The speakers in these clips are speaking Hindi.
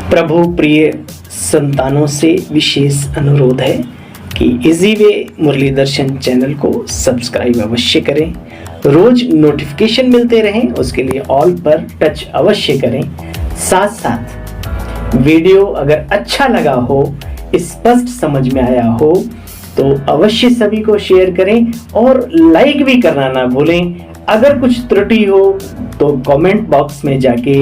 प्रभु प्रिय संतानों से विशेष अनुरोध है कि इजी वे मुरली दर्शन चैनल को सब्सक्राइब अवश्य करें, रोज नोटिफिकेशन मिलते रहें, उसके लिए ऑल पर टच अवश्य करें। साथ साथ वीडियो अगर अच्छा लगा हो, स्पष्ट समझ में आया हो तो अवश्य सभी को शेयर करें और लाइक भी करना ना भूलें। अगर कुछ त्रुटि हो तो कमेंट बॉक्स में जाके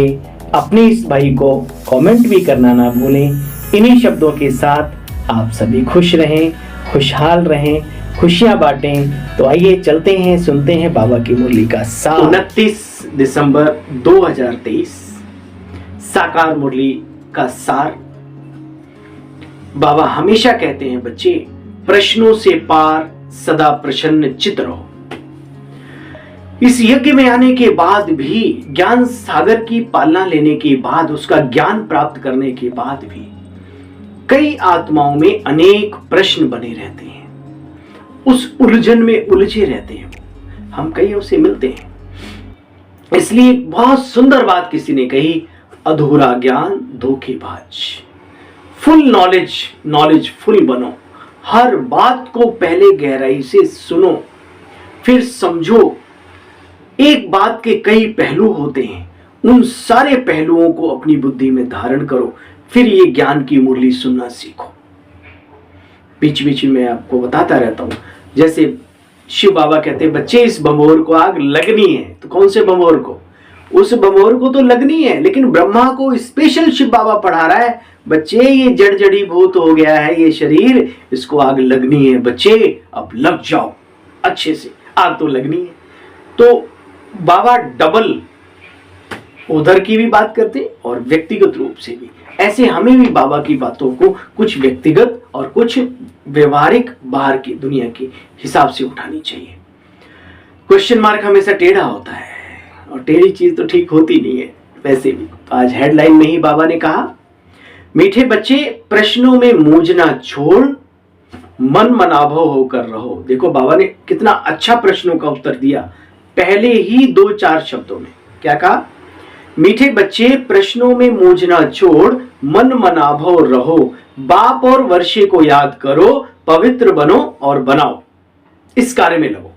अपने इस भाई को कमेंट भी करना ना भूलें। इन्हीं शब्दों के साथ आप सभी खुश रहें, खुशहाल रहें, खुशियां बांटें। तो आइए चलते हैं, सुनते हैं बाबा की मुरली का सार। 29 दिसंबर 2023 साकार मुरली का सार। बाबा हमेशा कहते हैं, बच्चे प्रश्नों से पार सदा प्रसन्न चित्त रहो। इस यज्ञ में आने के बाद भी, ज्ञान सागर की पालना लेने के बाद, उसका ज्ञान प्राप्त करने के बाद भी कई आत्माओं में अनेक प्रश्न बने रहते हैं, उस उलझन में उलझे रहते हैं। हम कईयों से मिलते हैं। इसलिए एक बहुत सुंदर बात किसी ने कही, अधूरा ज्ञान धोखेबाज। फुल नॉलेज फुल बनो। हर बात को पहले गहराई से सुनो, फिर समझो। एक बात के कई पहलू होते हैं, उन सारे पहलुओं को अपनी बुद्धि में धारण करो, फिर ये ज्ञान की मुरली सुनना सीखो। बीच बीच में आपको बताता रहता हूं, जैसे शिव बाबा कहते हैं, बच्चे इस बमोर को आग लगनी है। तो कौन से बमोर को? उस बमोर को तो लगनी है, लेकिन ब्रह्मा को स्पेशल शिव बाबा पढ़ा रहा है, बच्चे ये जड़ जड़ी भूत हो गया है ये शरीर, इसको आग लगनी है। बच्चे अब लग जाओ अच्छे से, आग तो लगनी है। तो बाबा डबल उधर की भी बात करते और व्यक्तिगत रूप से भी। ऐसे हमें भी बाबा की बातों को कुछ व्यक्तिगत और कुछ व्यवहारिक बाहर की दुनिया के हिसाब से उठानी चाहिए। क्वेश्चन मार्क हमेशा टेढ़ा होता है और टेढ़ी चीज तो ठीक होती नहीं है वैसे भी। तो आज हेडलाइन में ही बाबा ने कहा, मीठे बच्चे प्रश्नों में मूंझना छोड़ मन मनाभव होकर रहो। देखो बाबा ने कितना अच्छा प्रश्नों का उत्तर दिया पहले ही 2-4 शब्दों में। क्या कहा? मीठे बच्चे प्रश्नों में मूंझना छोड़ मन मनाभव रहो, बाप और वर्षे को याद करो, पवित्र बनो और बनाओ। इस कार्य में लगो।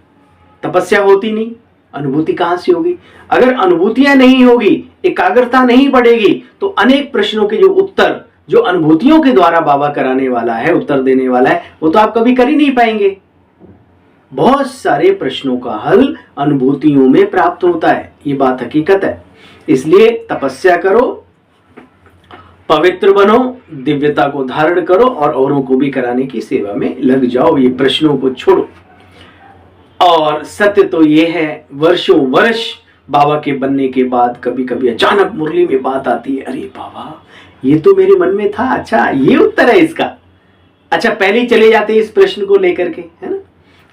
तपस्या होती नहीं, अनुभूति कहां से होगी? अगर अनुभूतियां नहीं होगी, एकाग्रता नहीं बढ़ेगी, तो अनेक प्रश्नों के जो उत्तर, जो अनुभूतियों के द्वारा बाबा कराने वाला है, उत्तर देने वाला है, वो तो आप कभी कर ही नहीं पाएंगे। बहुत सारे प्रश्नों का हल अनुभूतियों में प्राप्त होता है, ये बात हकीकत है। इसलिए तपस्या करो, पवित्र बनो, दिव्यता को धारण करो और औरों को भी कराने की सेवा में लग जाओ। ये प्रश्नों को छोड़ो। और सत्य तो ये है, वर्षों वर्ष बाबा के बनने के बाद कभी कभी अचानक मुरली में बात आती है, अरे बाबा ये तो मेरे मन में था, अच्छा ये उत्तर है इसका। अच्छा पहले ही चले जाते इस प्रश्न को लेकर के, है ना।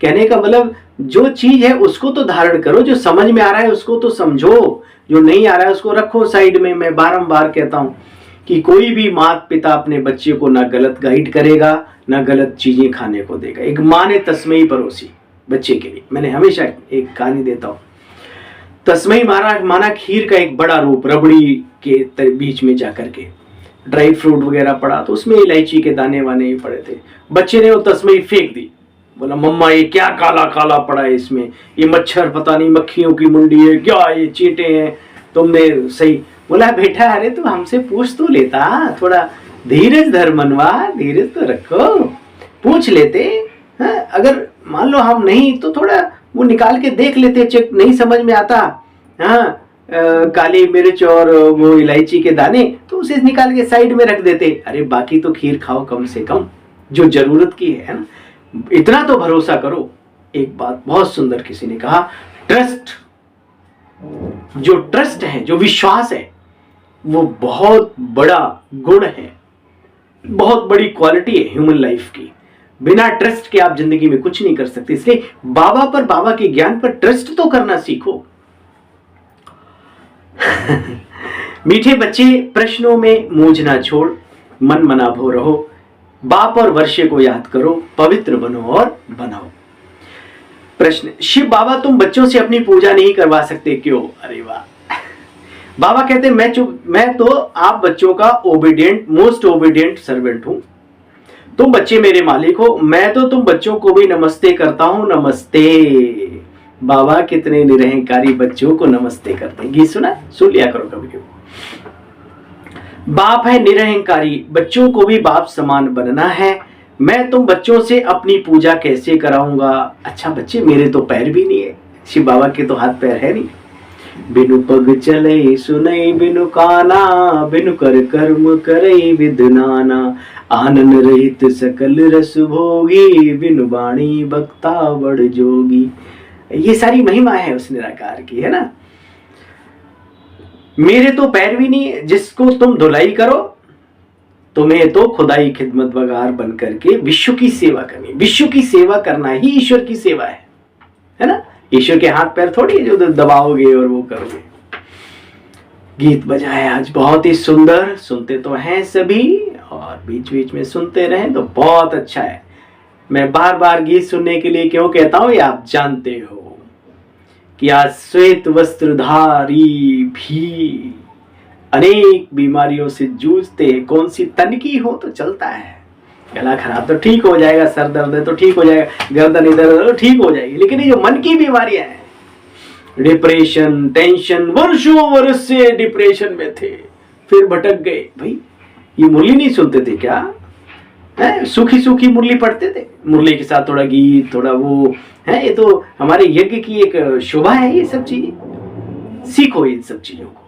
कहने का मतलब जो चीज है उसको तो धारण करो, जो समझ में आ रहा है उसको तो समझो, जो नहीं आ रहा है उसको रखो साइड में। मैं बारंबार कहता हूं कि कोई भी माता पिता अपने बच्चे को ना गलत गाइड करेगा, ना गलत चीजें खाने को देगा। एक माँ ने तस्मई परोसी बच्चे के लिए। मैंने हमेशा एक कहानी देता हूं, तस्मई माना खीर का एक बड़ा रूप, रबड़ी के बीच में जाकर के ड्राई फ्रूट वगैरह पड़ा, तो उसमें इलायची के दाने वाने ही पड़े थे। बच्चे ने वो तस्मई फेंक दी। बोला मम्मा ये क्या काला काला पड़ा है इसमें, ये मच्छर पता नहीं मक्खियों की मुंडी है क्या, ये चींटे हैं, तुमने सही। बोला बेटा अरे तू हमसे पूछ तो लेता, थोड़ा धीरज धर मनवा, धीरज तो रखो, पूछ लेते। हाँ, अगर मान लो हम नहीं तो थोड़ा वो निकाल के देख लेते, चेक नहीं समझ में आता, हाँ काली मिर्च और वो इलायची के दाने, तो उसे निकाल के साइड में रख देते। अरे बाकी तो खीर खाओ कम से कम, जो जरूरत की है ना, इतना तो भरोसा करो। एक बात बहुत सुंदर किसी ने कहा, ट्रस्ट, जो ट्रस्ट है, जो विश्वास है, वो बहुत बड़ा गुण है, बहुत बड़ी क्वालिटी है ह्यूमन लाइफ की। बिना ट्रस्ट के आप जिंदगी में कुछ नहीं कर सकते। इसलिए बाबा पर, बाबा के ज्ञान पर ट्रस्ट तो करना सीखो। मीठे बच्चे प्रश्नों में मूंझना छोड़ मन मनाभव रहो, बाप और वर्षे को याद करो, पवित्र बनो और बनाओ। प्रश्न, शिव बाबा तुम बच्चों से अपनी पूजा नहीं करवा सकते क्यों? अरे वाह, बाबा कहते मैं तो आप बच्चों का ओबीडियंट, मोस्ट ओबीडियंट सर्वेंट हूं। तुम बच्चे मेरे मालिक हो, मैं तो तुम बच्चों को भी नमस्ते करता हूं। नमस्ते। बाबा कितने निरहंकारी बच्चों को नमस्ते करते हैं। गीत सुना, सुन लिया करो कभी कभी। बाप है निरहंकारी, बच्चों को भी बाप समान बनना है। मैं तुम बच्चों से अपनी पूजा कैसे कराऊंगा। अच्छा बच्चे, मेरे तो पैर भी नहीं है, शिव बाबा के तो हाथ पैर है नहीं। बिनु पग चले सुनई बिनु काना, बिनु कर कर्म करई विध नाना। आनंद रहित सकल रस भोगी, बिनु वाणी बक्ता बड़ जोगी। ये सारी महिमा है उस निराकार की, है ना। मेरे तो पैर भी नहीं है, जिसको तुम धुलाई करो, तुम्हें तो खुदाई खिदमत वगार बन करके विश्व की सेवा करनी। विश्व की सेवा करना ही ईश्वर की सेवा है ना। ईश्वर के हाथ पैर थोड़ी है जो दबाओगे और वो करोगे। गीत बजाया आज बहुत ही सुंदर, सुनते तो हैं सभी और बीच बीच में सुनते रहें तो बहुत अच्छा है। मैं बार बार गीत सुनने के लिए क्यों कहता हूं, ये आप जानते हो कि आज श्वेत वस्त्रधारी भी अनेक बीमारियों से जूझते, कौन सी तन की हो तो चलता है। गला खराब तो ठीक हो जाएगा, सर दर्द है तो ठीक हो जाएगा, गर्दन इधर तो ठीक हो जाएगी, लेकिन ये जो मन की बीमारियां हैं, डिप्रेशन, टेंशन, वर्षों वर्ष से डिप्रेशन में थे, फिर भटक गए। भाई ये मुरली नहीं सुनते थे क्या? है सूखी सूखी मुरली पढ़ते थे, मुरली के साथ थोड़ा गीत, थोड़ा वो है। ये तो हमारे यज्ञ की एक शोभा है। ये सब चीजें सीखो, इन सब चीजों को।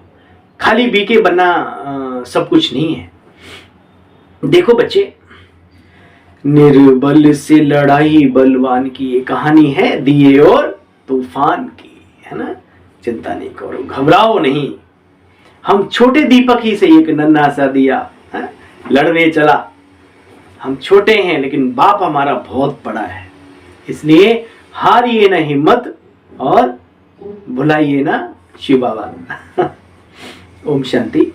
खाली बीके बनना सब कुछ नहीं है। देखो बच्चे, निर्बल से लड़ाई बलवान की ये कहानी है दिए और तूफान की, है ना। चिंता नहीं करो, घबराओ नहीं। हम छोटे दीपक ही से एक नन्हा सा दिया है, लड़ने चला। हम छोटे हैं लेकिन बाप हमारा बहुत बड़ा है, इसलिए हारिए ना हिम्मत और भुलाइए ना शिव बाबा। ओम शांति।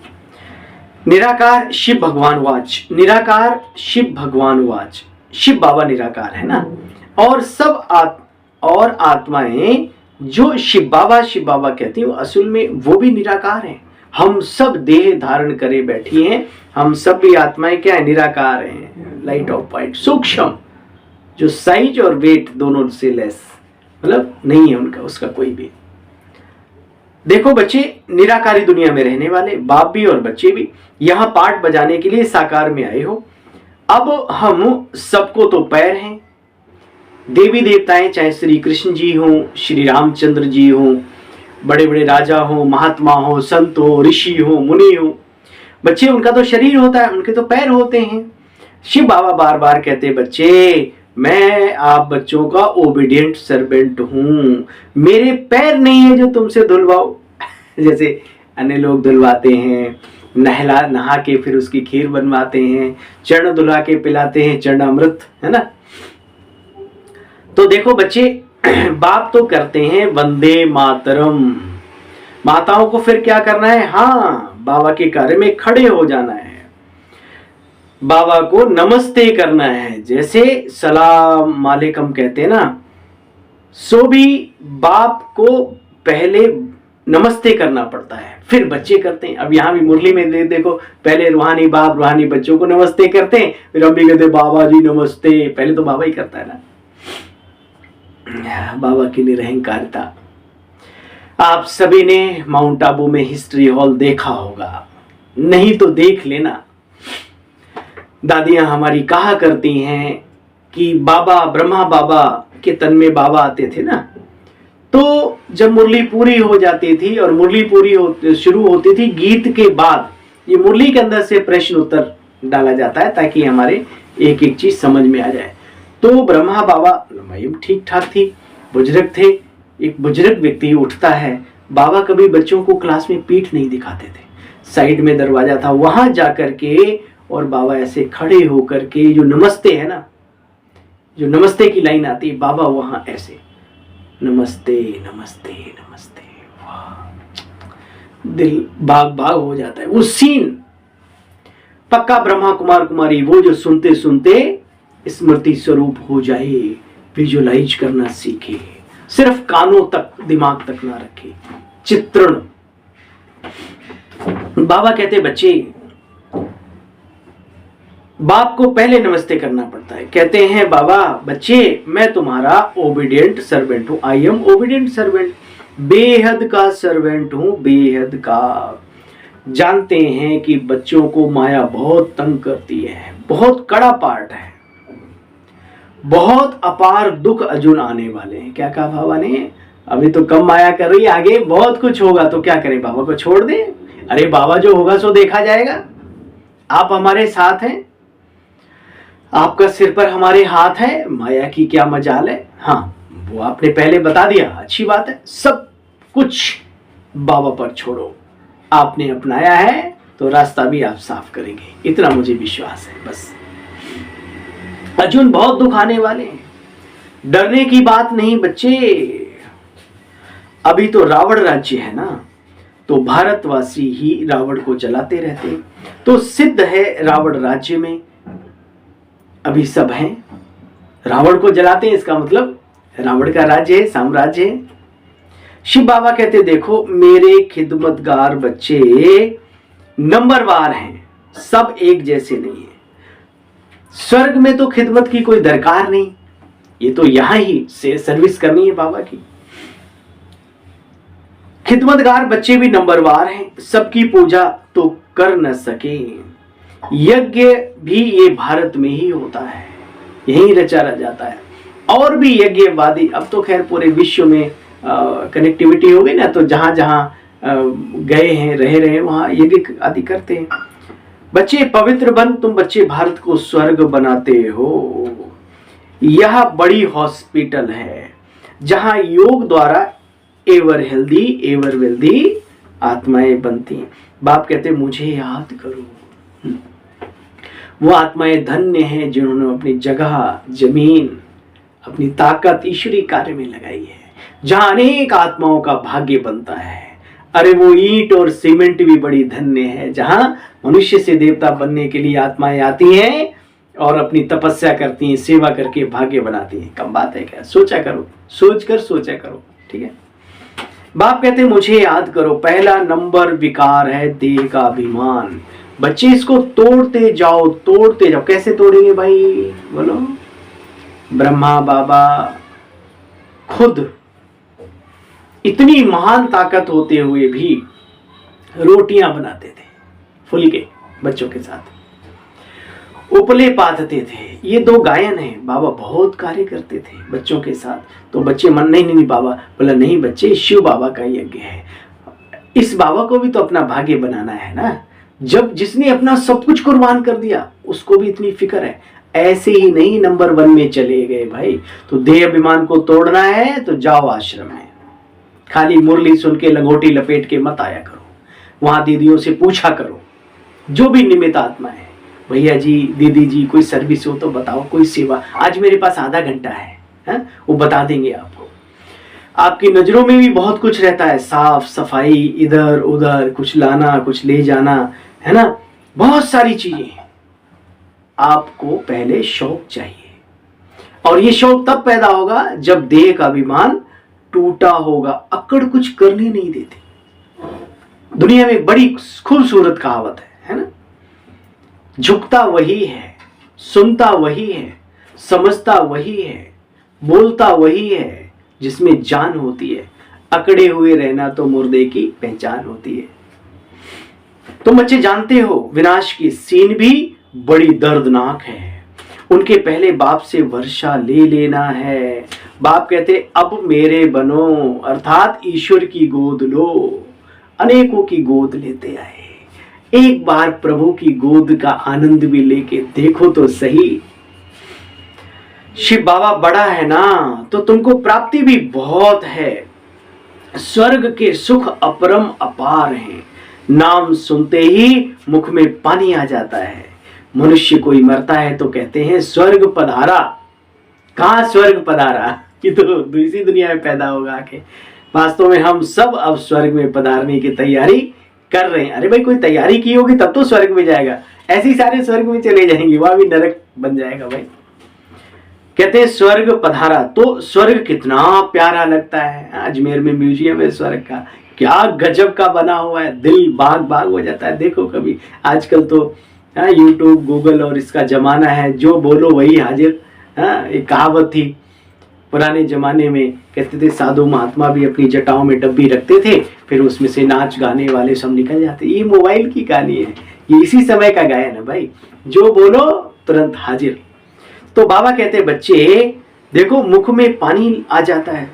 निराकार शिव भगवान वाच, निराकार शिव भगवान वाच। शिव बाबा निराकार है ना, और सब आत्माएं जो शिव बाबा कहती हैं असल में वो भी निराकार हैं। हम सब देह धारण करे बैठी हैं, हम सब भी आत्माएं क्या है, निराकार हैं। लाइट ऑफ वाइट, सूक्ष्म, जो साइज और वेट दोनों से लेस, मतलब नहीं है उनका, उसका कोई भी। देखो बच्चे, निराकारी दुनिया में रहने वाले बाप भी और बच्चे भी यहाँ पाठ बजाने के लिए साकार में आए हो। अब हम सबको तो पैर हैं। देवी देवताएं, चाहे श्री कृष्ण जी हों, श्री रामचंद्र जी हों, बड़े बड़े राजा हों, महात्मा हो, संत हो, ऋषि हो, मुनि हो, बच्चे उनका तो शरीर होता है, उनके तो पैर होते हैं। शिव बाबा बार बार कहते, बच्चे मैं आप बच्चों का ओबीडियंट सर्वेंट हूं, मेरे पैर नहीं है जो तुमसे धुलवाओ। जैसे अन्य लोग धुलवाते हैं, नहा के फिर उसकी खीर बनवाते हैं, चरण धुला के पिलाते हैं, चरणामृत, है ना। तो देखो बच्चे, बाप तो करते हैं वंदे मातरम, माताओं को फिर क्या करना है, हाँ बाबा के कार्य में खड़े हो जाना है, बाबा को नमस्ते करना है। जैसे सलाम वालेकुम कहते हैं ना, सो भी बाप को पहले नमस्ते करना पड़ता है, फिर बच्चे करते हैं। अब यहाँ भी मुरली में देखो, पहले रूहानी बाप रूहानी बच्चों को नमस्ते करते हैं, फिर हम भी कहते हैं बाबा जी नमस्ते। पहले तो बाबा ही करता है ना। बाबा की निरहंकारिता। आप सभी ने माउंट आबू में हिस्ट्री हॉल देखा होगा, नहीं तो देख लेना। दादियां हमारी कहा करती हैं कि बाबा, ब्रह्मा बाबा के तन में बाबा आते थे ना, तो जब मुरली पूरी हो जाती थी और मुरली पूरी शुरू होती थी, गीत के बाद ये मुरली के अंदर से प्रश्न उत्तर डाला जाता है ताकि हमारे एक एक चीज समझ में आ जाए। तो ब्रह्मा बाबा ठीक ठाक थी, बुजुर्ग थे। एक बुजुर्ग व्यक्ति उठता है, बाबा कभी बच्चों को क्लास में पीठ नहीं दिखाते थे, साइड में दरवाजा था, वहां जाकर के और बाबा ऐसे खड़े होकर के, जो नमस्ते है ना, जो नमस्ते की लाइन आती है, बाबा वहां ऐसे नमस्ते नमस्ते नमस्ते, वाह, दिल बाग बाग हो जाता है। वो सीन पक्का ब्रह्मा कुमार कुमारी वो जो सुनते सुनते स्मृति स्वरूप हो जाए, विजुअलाइज करना सीखे, सिर्फ कानों तक दिमाग तक ना रखे, चित्रण। बाबा कहते बच्चे, बाप को पहले नमस्ते करना पड़ता है। कहते हैं बाबा बच्चे, मैं तुम्हारा ओबीडियंट सर्वेंट हूं। आई एम ओबीडियंट सर्वेंट, बेहद का सर्वेंट हूं, बेहद का। जानते हैं कि बच्चों को माया बहुत तंग करती है, बहुत कड़ा पार्ट है, बहुत अपार दुख अर्जुन आने वाले हैं। क्या कहा बाबा ने? अभी तो कम माया कर रही है, आगे बहुत कुछ होगा, तो क्या करें? बाबा को छोड़ दें? अरे बाबा जो होगा सो देखा जाएगा। आप हमारे साथ हैं, आपका सिर पर हमारे हाथ है, माया की क्या मजाल है। हाँ, वो आपने पहले बता दिया, अच्छी बात है। सब कुछ बाबा पर छोड़ो, आपने अपनाया है तो रास्ता भी आप साफ करेंगे, इतना मुझे विश्वास है। बस अर्जुन, बहुत दुख आने वाले हैं, डरने की बात नहीं बच्चे। अभी तो रावण राज्य है ना, तो भारतवासी ही रावण को जलाते रहते हैं, तो सिद्ध है रावण राज्य में अभी सब हैं, रावण को जलाते हैं, इसका मतलब रावण का राज्य है, साम्राज्य है। शिव बाबा कहते देखो मेरे खिदमतगार बच्चे नंबरवार हैं, सब एक जैसे नहीं है। स्वर्ग में तो खिदमत की कोई दरकार नहीं, ये तो यहां ही से सर्विस करनी है बाबा की। खिदमतगार बच्चे भी नंबरवार हैं, सबकी पूजा तो कर न सके। यज्ञ भी ये भारत में ही होता है, यहीं रचा जाता है। और भी यज्ञवादी, अब तो खैर पूरे विश्व में कनेक्टिविटी हो गई ना, तो जहां जहां गए हैं, रह रहे हैं, वहां यज्ञ आदि करते हैं। बच्चे पवित्र बन, तुम बच्चे भारत को स्वर्ग बनाते हो। यह बड़ी हॉस्पिटल है जहां योग द्वारा एवर हेल्दी एवर वेल्दी आत्माएं बनती हैं। बाप कहते मुझे याद करो, वो आत्माएं धन्य हैं जिन्होंने अपनी जगह, जमीन, अपनी ताकत ईश्वरीय कार्य में लगाई है, जहां अनेक आत्माओं का भाग्य बनता है। अरे वो ईंट और सीमेंट भी बड़ी धन्य है, जहां मनुष्य से देवता बनने के लिए आत्माएं आती हैं और अपनी तपस्या करती हैं, सेवा करके भाग्य बनाती हैं। कम बात है क्या? सोचा करो, सोचा करो, ठीक है। बाप कहते मुझे याद करो, पहला नंबर विकार है देह का अभिमान। बच्चे इसको तोड़ते जाओ। कैसे तोड़ेंगे भाई? बोलो। ब्रह्मा बाबा खुद इतनी महान ताकत होते हुए भी रोटियां बनाते थे फुल के बच्चों के साथ, उपले पाथते थे। ये दो गायन है, बाबा बहुत कार्य करते थे बच्चों के साथ। तो बच्चे मन नहीं बाबा, बोला नहीं बच्चे, शिव बाबा का यज्ञ है, इस बाबा को भी तो अपना भाग्य बनाना है ना। जब जिसने अपना सब कुछ कुर्बान कर दिया उसको भी इतनी फिक्र है। ऐसे ही नहीं नंबर 1 में चले गए भाई। तो देह अभिमान को तोड़ना है तो जाओ आश्रम में, खाली मुरली सुन के लंगोटी लपेट के मत आया करो। वहां दीदियों से पूछा करो, जो भी निमित्त आत्मा है, भैया जी, दीदी जी, कोई सर्विस हो तो बताओ, कोई सेवा, आज मेरे पास आधा घंटा है, वो बता देंगे आपको। आपकी नजरों में भी बहुत कुछ रहता है, साफ सफाई, इधर उधर कुछ लाना, कुछ ले जाना, है ना, बहुत सारी चीजें। आपको पहले शौक चाहिए, और ये शौक तब पैदा होगा जब देह का अभिमान टूटा होगा। अकड़ कुछ करने नहीं देती। दुनिया में एक बड़ी खूबसूरत कहावत है ना, झुकता वही है, सुनता वही है, समझता वही है, बोलता वही है जिसमें जान होती है। अकड़े हुए रहना तो मुर्दे की पहचान होती है। तुम बच्चे जानते हो विनाश की सीन भी बड़ी दर्दनाक है। उनके पहले बाप से वर्षा ले लेना है। बाप कहते अब मेरे बनो, अर्थात ईश्वर की गोद लो। अनेकों की गोद लेते आए, एक बार प्रभु की गोद का आनंद भी लेके देखो तो सही। शिव बाबा बड़ा है ना, तो तुमको प्राप्ति भी बहुत है। स्वर्ग के सुख अपरम अपार हैं। नाम सुनते ही मुख में पानी आ जाता है। मनुष्य कोई मरता है तो कहते हैं स्वर्ग पधारा। कहां स्वर्ग पधारा? कि तो दूसरी दुनिया में पैदा होगा आके। वास्तव में हम सब अब स्वर्ग में पधारने की तैयारी कर रहे हैं। अरे भाई, कोई तैयारी की होगी तब तो स्वर्ग में जाएगा, ऐसे ही सारे स्वर्ग में चले जाएंगे, वहां भी नरक बन जाएगा भाई। कहते हैं स्वर्ग पधारा, तो स्वर्ग कितना प्यारा लगता है। अजमेर में म्यूजियम है स्वर्ग का, क्या गजब का बना हुआ है, दिल बाग बाग हो जाता है। देखो कभी, आजकल तो यूट्यूब गूगल और इसका जमाना है, जो बोलो वही हाजिर। एक कहावत थी पुराने जमाने में, कहते थे साधु महात्मा भी अपनी जटाओं में डब्बी रखते थे, फिर उसमें से नाच गाने वाले सब निकल जाते। ये मोबाइल की कहानी है, ये इसी समय का गायन है भाई, जो बोलो तुरंत हाजिर। तो बाबा कहते बच्चे देखो मुख में पानी आ जाता है,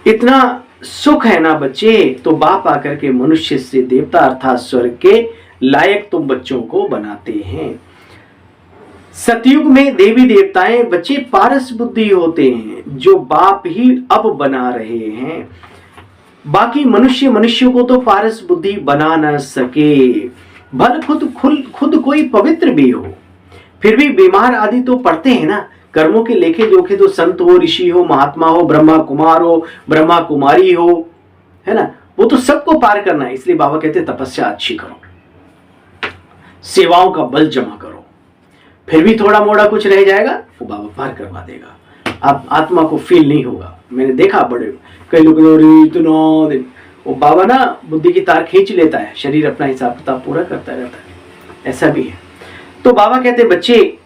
इतना सुख है ना बच्चे। तो बाप आकर के मनुष्य से देवता अर्थात स्वर्ग के लायक तुम बच्चों को बनाते हैं। सतयुग में देवी देवताएं बच्चे पारस बुद्धि होते हैं, जो बाप ही अब बना रहे हैं। बाकी मनुष्यों को तो पारस बुद्धि बना न सके, भल खुद कोई पवित्र भी हो, फिर भी बीमार आदि तो पड़ते हैं ना। कर्मों के लेखे जोखे तो संत हो, ऋषि हो, महात्मा हो, ब्रह्मा कुमार हो, ब्रह्मा कुमारी हो, है ना, वो तो सबको पार करना है। इसलिए बाबा कहते तपस्या अच्छी करो, सेवाओं का बल जमा करो, फिर भी थोड़ा मोड़ा कुछ रह जाएगा वो बाबा पार करवा देगा। आप आत्मा को फील नहीं होगा। मैंने देखा बड़े कई लोग इतना दिन, वो बाबा ना बुद्धि की तार खींच लेता है, शरीर अपना हिसाब किताब पूरा करता रहता है, ऐसा भी है। तो बाबा कहते बच्चे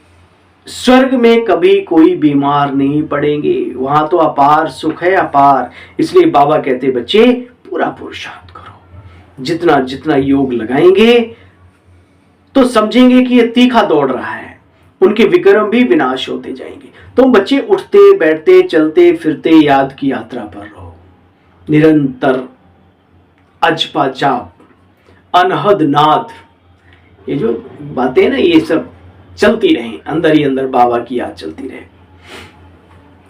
स्वर्ग में कभी कोई बीमार नहीं पड़ेंगे, वहां तो अपार सुख है, अपार। इसलिए बाबा कहते बच्चे पूरा पुरुषार्थ करो, जितना जितना योग लगाएंगे तो समझेंगे कि ये तीखा दौड़ रहा है, उनके विक्रम भी विनाश होते जाएंगे। तुम बच्चे उठते बैठते चलते फिरते याद की यात्रा पर रहो, निरंतर अजपा जाप अनहद नाद, ये जो बातें ना ये सब चलती रहे, अंदर ही अंदर बाबा की याद चलती रहे।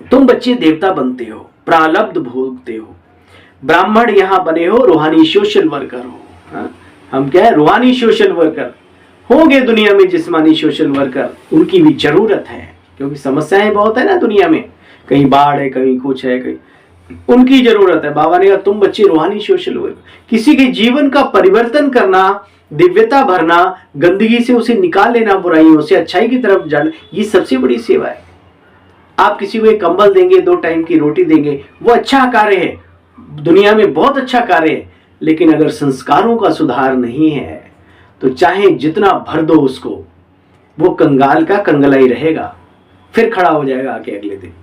तुम बच्चे देवता बनते हो, प्रारब्ध भोगते हो, ब्राह्मण यहां बने हो, रूहानी सोशल वर्कर हो। हम क्या है, रूहानी सोशल वर्कर होंगे। दुनिया में जिस्मानी सोशल वर्कर उनकी भी जरूरत है, क्योंकि समस्याएं बहुत है ना दुनिया में, कहीं बाढ़ है, कहीं कुछ है, कहीं उनकी जरूरत है। बाबा ने कहा तुम बच्चे रूहानी सोशल वर्कर, किसी के जीवन का परिवर्तन करना, दिव्यता भरना, गंदगी से उसे निकाल लेना, बुराइयों से अच्छाई की तरफ जाना, ये सबसे बड़ी सेवा है। आप किसी को एक कंबल देंगे, 2 टाइम की रोटी देंगे, वो अच्छा कार्य है, दुनिया में बहुत अच्छा कार्य है। लेकिन अगर संस्कारों का सुधार नहीं है तो चाहे जितना भर दो उसको, वो कंगाल का कंगला ही रहेगा, फिर खड़ा हो जाएगा आके अगले दिन।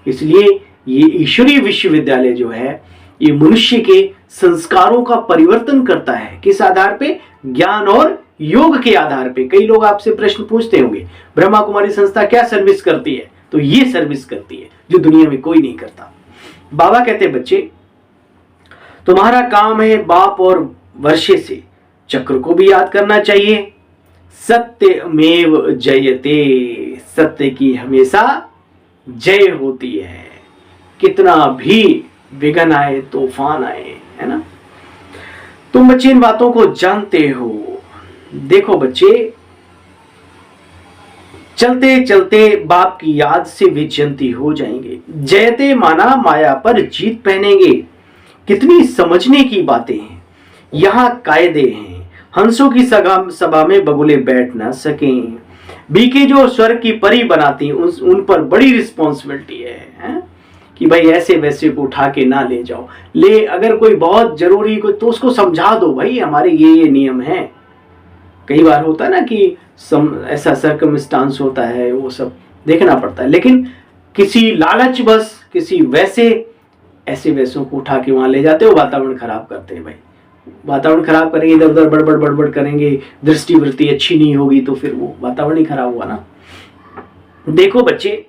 इसलिए ये ईश्वरीय विश्वविद्यालय जो है ये मनुष्य के संस्कारों का परिवर्तन करता है। किस आधार पे? ज्ञान और योग के आधार पे। कई लोग आपसे प्रश्न पूछते होंगे ब्रह्मा कुमारी संस्था क्या सर्विस करती है, तो ये सर्विस करती है जो दुनिया में कोई नहीं करता। बाबा कहते बच्चे तुम्हारा काम है बाप और वर्षे से चक्र को भी याद करना चाहिए। सत्यमेव जयते, सत्य की हमेशा जय होती है, कितना भी विघ्न आए, तूफान आए, है ना। तुम बच्चे इन बातों को जानते हो। देखो बच्चे चलते चलते बाप की याद से विचंती हो जाएंगे। जयते माना माया पर जीत पहनेंगे। कितनी समझने की बातें हैं, यहां कायदे हैं। हंसों की सभा में बगुले बैठ ना सकें। बीके जो स्वर्ग की परी बनाती उन पर बड़ी रिस्पॉन्सिबिलिटी है कि भाई ऐसे वैसे को उठा के ना ले जाओ। ले अगर कोई बहुत जरूरी कोई तो उसको समझा दो, भाई हमारे ये नियम है। कई बार होता है ना कि ऐसा सर्कमस्टांस होता है, वो सब देखना पड़ता है। लेकिन किसी लालच बस किसी ऐसे वैसों को उठा के वहां ले जाते हो, वातावरण खराब करते हैं। भाई वातावरण खराब करेंगे, इधर उधर बड़बड़ करेंगे, दृष्टिवृत्ति अच्छी नहीं होगी तो फिर वो वातावरण ही खराब हुआ ना। देखो बच्चे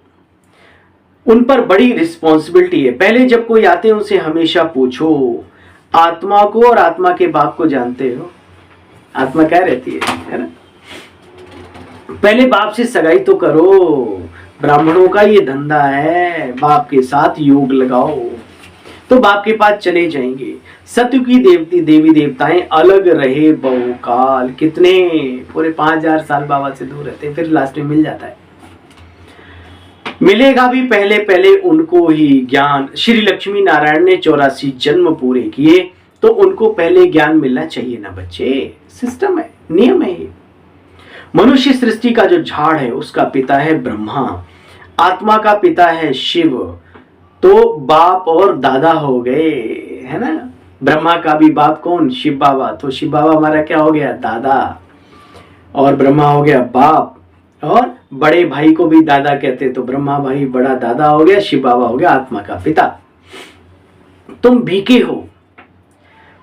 उन पर बड़ी रिस्पॉन्सिबिलिटी है। पहले जब कोई आते हैं उनसे हमेशा पूछो आत्मा को, और आत्मा के बाप को जानते हो? आत्मा क्या रहती है ना। पहले बाप से सगाई तो करो, ब्राह्मणों का ये धंधा है, बाप के साथ योग लगाओ तो बाप के पास चले जाएंगे। सत्य की देवी देवताएं अलग रहे बहुकाल, कितने पूरे 5000 साल बाबा से दूर रहते, फिर लास्ट में मिल जाता है। मिलेगा भी पहले उनको ही ज्ञान। श्री लक्ष्मी नारायण ने 84 जन्म पूरे किए तो उनको पहले ज्ञान मिलना चाहिए ना बच्चे। सिस्टम है, नियम है ये। मनुष्य सृष्टि का जो झाड़ है उसका पिता है ब्रह्मा, आत्मा का पिता है शिव, तो बाप और दादा हो गए, है ना। ब्रह्मा का भी बाप कौन? शिव बाबा। तो शिव बाबा हमारा क्या हो गया? दादा। और ब्रह्मा हो गया बाप, और बड़े भाई को भी दादा कहते, तो ब्रह्मा भाई बड़ा दादा हो गया, शिव बाबा हो गया आत्मा का पिता। तुम बीके हो।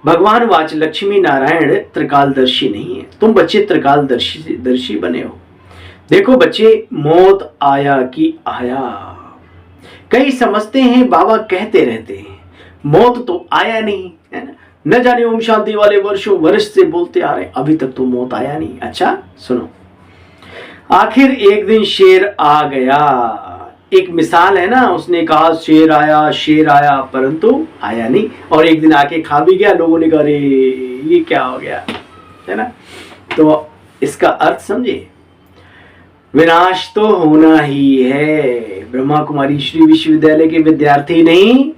भगवान वाच लक्ष्मी नारायण त्रिकालदर्शी नहीं है, तुम बच्चे त्रिकालदर्शी बने हो। देखो बच्चे, मौत आया कि आया। कई समझते हैं बाबा कहते रहते हैं, मौत तो आया नहीं है ना, न जाने ओम शांति वाले वर्षों वर्ष से बोलते आ रहे, अभी तक तो मौत आया नहीं। अच्छा सुनो, आखिर एक दिन शेर आ गया। एक मिसाल है ना, उसने कहा शेर आया परंतु आया नहीं, और एक दिन आके खा भी गया। लोगों ने कहा अरे ये क्या हो गया, है ना। तो इसका अर्थ समझे, विनाश तो होना ही है। ब्रह्मा कुमारी श्री विश्वविद्यालय के विद्यार्थी नहीं,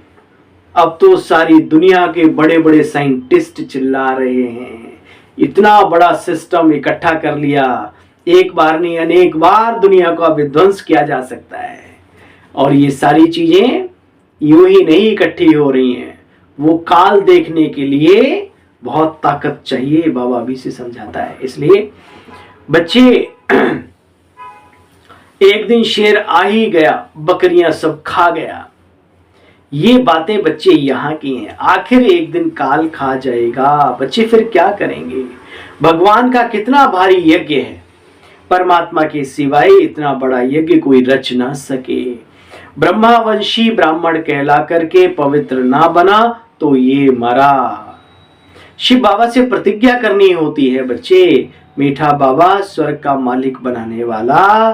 अब तो सारी दुनिया के बड़े बड़े साइंटिस्ट चिल्ला रहे हैं। इतना बड़ा सिस्टम इकट्ठा कर लिया, एक बार नहीं अनेक बार दुनिया का विध्वंस किया जा सकता है। और ये सारी चीजें यूं ही नहीं इकट्ठी हो रही हैं, वो काल देखने के लिए बहुत ताकत चाहिए, बाबा अभी से समझाता है। इसलिए बच्चे, एक दिन शेर आ ही गया, बकरियां सब खा गया। ये बातें बच्चे यहाँ की हैं। आखिर एक दिन काल खा जाएगा, बच्चे फिर क्या करेंगे? भगवान का कितना भारी यज्ञ है, परमात्मा के सिवाय इतना बड़ा यज्ञ कोई रच ना सके। ब्रह्मावंशी ब्राह्मण कहला करके पवित्र ना बना तो ये मरा। शिव बाबा से प्रतिज्ञा करनी होती है बच्चे। मीठा बाबा स्वर्ग का मालिक बनाने वाला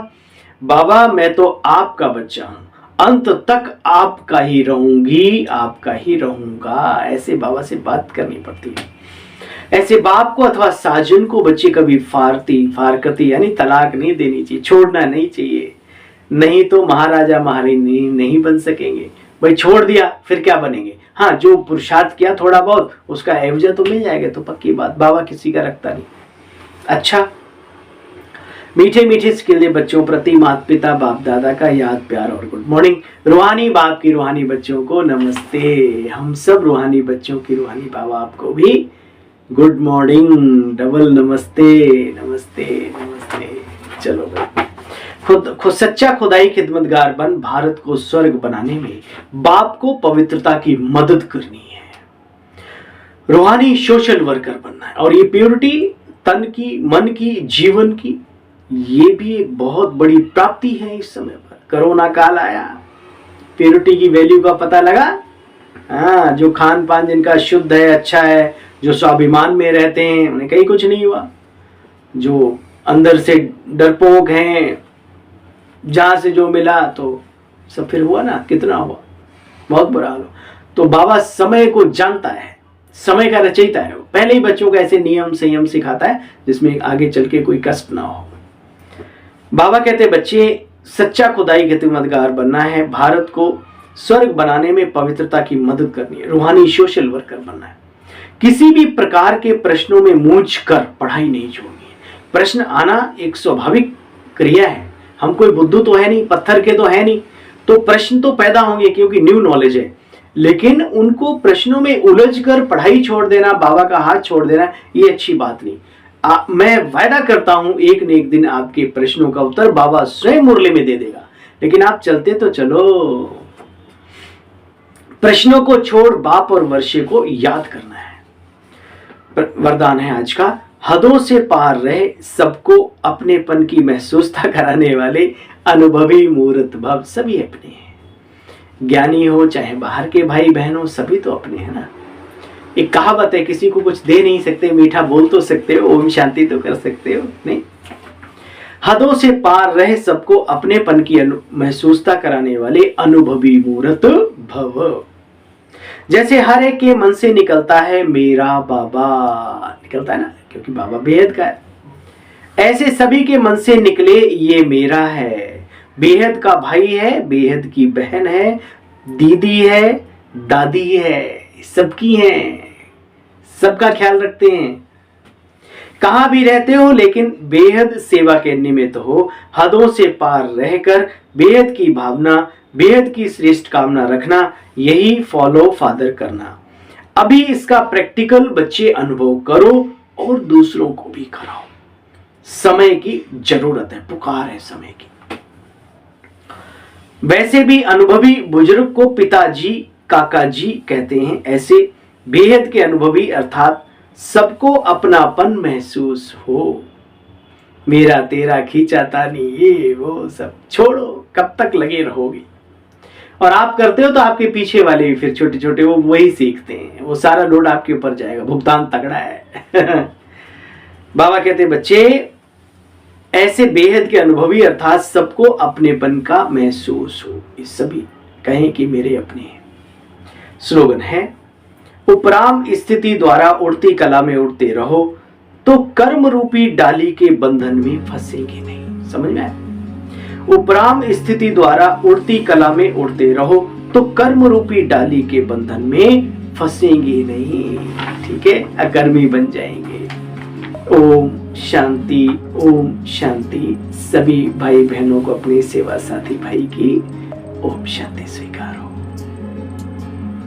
बाबा, मैं तो आपका बच्चा हूं, अंत तक आपका ही रहूंगी, आपका ही रहूंगा। ऐसे बाबा से बात करनी पड़ती है। ऐसे बाप को अथवा साजन को बच्चे कभी फारकती यानी तलाक नहीं देनी चाहिए, छोड़ना नहीं चाहिए, नहीं तो महाराजा महारानी नहीं बन सकेंगे। भाई छोड़ दिया फिर क्या बनेंगे? हाँ, जो पुरुषार्थ किया थोड़ा बहुत उसका एवजा तो मिल जाएगा, तो पक्की बात, बाबा किसी का रखता नहीं। अच्छा, मीठे मीठे सिकिले बच्चों प्रति माता पिता बाप दादा का याद प्यार और गुड मॉर्निंग। रूहानी बाप की रूहानी बच्चों को नमस्ते। हम सब रूहानी बच्चों की रूहानी बाबा आपको भी गुड मॉर्निंग, डबल नमस्ते नमस्ते नमस्ते। चलो भाई, खुद सच्चा खुदाई खिदमतगार बन भारत को स्वर्ग बनाने में बाप को पवित्रता की मदद करनी है। रूहानी सोशल वर्कर बनना है, और ये प्योरिटी तन की, मन की, जीवन की, ये भी एक बहुत बड़ी प्राप्ति है। इस समय पर कोरोना काल आया, प्योरिटी की वैल्यू का पता लगा। हाँ, जो खान पान जिनका शुद्ध है, अच्छा है, जो स्वाभिमान में रहते हैं, उन्हें कहीं कुछ नहीं हुआ। जो अंदर से डरपोक हैं, जहां से जो मिला तो सब फिर हुआ ना, कितना हुआ, बहुत बुरा हाल। तो बाबा समय को जानता है, समय का रचयिता है। पहले ही बच्चों को ऐसे नियम संयम सिखाता है जिसमें आगे चल के कोई कष्ट ना हो। बाबा कहते बच्चे, सच्चा खुदाई खिदमतगार बनना है, भारत को स्वर्ग बनाने में पवित्रता की मदद करनी है, रूहानी सोशल वर्कर बनना है। किसी भी प्रकार के प्रश्नों में मूंझ कर पढ़ाई नहीं छोड़नी है। प्रश्न आना एक स्वाभाविक क्रिया है। हम कोई बुद्धू तो है नहीं, पत्थर के तो है नहीं, तो प्रश्न तो पैदा होंगे क्योंकि न्यू नॉलेज है। लेकिन उनको प्रश्नों में उलझ कर पढ़ाई छोड़ देना, बाबा का हाथ छोड़ देना, ये अच्छी बात नहीं। मैं वायदा करता हूं एक न एक दिन आपके प्रश्नों का उत्तर बाबा स्वयं मुरली में दे देगा, लेकिन आप चलते तो चलो। प्रश्नों को छोड़ बाप और वर्षे को याद करना है। वरदान है आज का, हदों से पार रहे सबको अपनेपन की महसूसता कराने वाले अनुभवी मूर्त भव सभी अपने हैं। ज्ञानी हो चाहे बाहर के भाई बहन हो, सभी तो अपने हैं ना। एक कहावत है, किसी को कुछ दे नहीं सकते, मीठा बोल तो सकते हो, ओम शांति तो कर सकते हो नहीं। हदों से पार रहे सबको अपनेपन की महसूसता कराने वाले अनुभवी मूर्त भव। जैसे हर एक के मन से निकलता है मेरा बाबा, निकलता है ना, क्योंकि बाबा बेहद का है। ऐसे सभी के मन से निकले ये मेरा है। बेहद का भाई है, बेहद की बहन है, दीदी है, दादी है, सबकी हैं, सबका ख्याल रखते हैं। कहाँ भी रहते हो लेकिन बेहद सेवा के निमित्त हो। हदों से पार रहकर बेहद की भावना, बेहद की श्रेष्ठ कामना रखना, यही फॉलो फादर करना। अभी इसका प्रैक्टिकल बच्चे अनुभव करो और दूसरों को भी कराओ। समय की जरूरत है, पुकार है समय की। वैसे भी अनुभवी बुजुर्ग को पिताजी काका जी कहते हैं। ऐसे बेहद के अनुभवी अर्थात सबको अपनापन महसूस हो। मेरा तेरा खींचाता नहीं, ये वो सब छोड़ो, कब तक लगे रहोगे। और आप करते हो तो आपके पीछे वाले भी फिर छोटे छोटे वो वही सीखते हैं, वो सारा लोड आपके ऊपर जाएगा, भुगतान तगड़ा है। बाबा कहते हैं बच्चे ऐसे बेहद के अनुभवी अर्थात सबको अपनेपन का महसूस हो। इस सभी कहें कि मेरे अपने हैं। स्लोगन है उपराम स्थिति द्वारा उड़ती कला में उड़ते रहो तो कर्म रूपी डाली के बंधन में फंसेंगे नहीं। समझ में आया? उपराम स्थिति द्वारा उड़ती कला में उड़ते रहो तो कर्म रूपी डाली के बंधन में फंसेंगे नहीं। ठीक है, अकर्मी बन जाएंगे। ओम शांति, ओम शांति। सभी भाई बहनों को अपनी सेवा साथी भाई की ओम शांति स्वीकार हो।